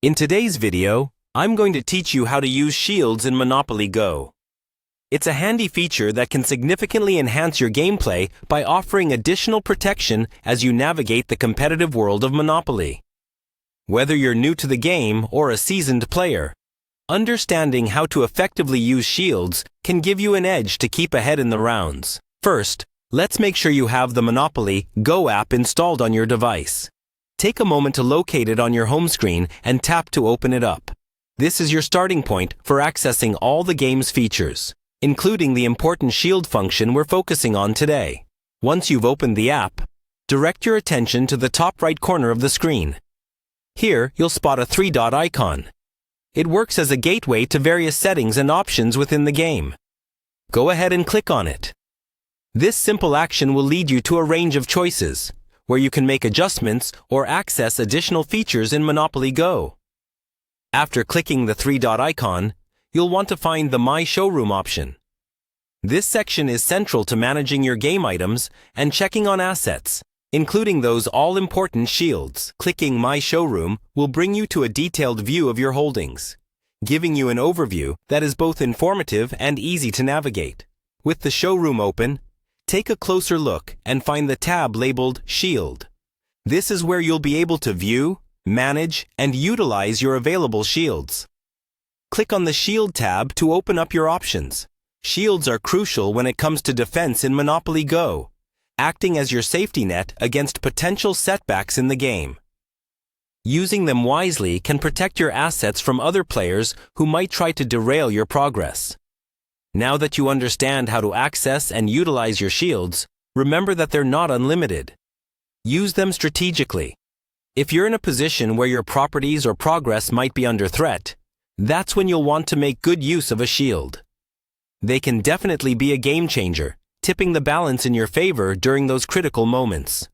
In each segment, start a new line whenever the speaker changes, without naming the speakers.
In today's video, I'm going to teach you how to use shields in Monopoly Go. It's a handy feature that can significantly enhance your gameplay by offering additional protection as you navigate the competitive world of Monopoly. Whether you're new to the game or a seasoned player, understanding how to effectively use shields can give you an edge to keep ahead in the rounds. First, let's make sure you have the Monopoly Go app installed on your device. Take a moment to locate it on your home screen and tap to open it up. This is your starting point for accessing all the game's features, including the important shield function we're focusing on today. Once you've opened the app, direct your attention to the top right corner of the screen. Here, you'll spot a three-dot icon. It works as a gateway to various settings and options within the game. Go ahead and click on it. This simple action will lead you to a range of choices, where you can make adjustments or access additional features in Monopoly Go. After clicking the three-dot icon, you'll want to find the My Showroom option. This section is central to managing your game items and checking on assets, including those all-important shields. Clicking My Showroom will bring you to a detailed view of your holdings, giving you an overview that is both informative and easy to navigate. With the showroom open, take a closer look and find the tab labeled Shield. This is where you'll be able to view, manage, and utilize your available shields. Click on the Shield tab to open up your options. Shields are crucial when it comes to defense in Monopoly Go, acting as your safety net against potential setbacks in the game. Using them wisely can protect your assets from other players who might try to derail your progress. Now that you understand how to access and utilize your shields, remember that they're not unlimited. Use them strategically. If you're in a position where your properties or progress might be under threat, that's when you'll want to make good use of a shield. They can definitely be a game changer, tipping the balance in your favor during those critical moments.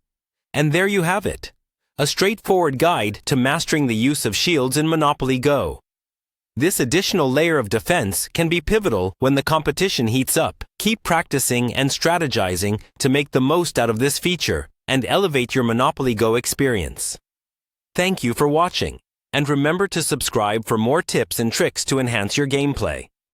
And there you have it, a straightforward guide to mastering the use of shields in Monopoly Go. This additional layer of defense can be pivotal when the competition heats up. Keep practicing and strategizing to make the most out of this feature and elevate your Monopoly Go experience. Thank you for watching, and remember to subscribe for more tips and tricks to enhance your gameplay.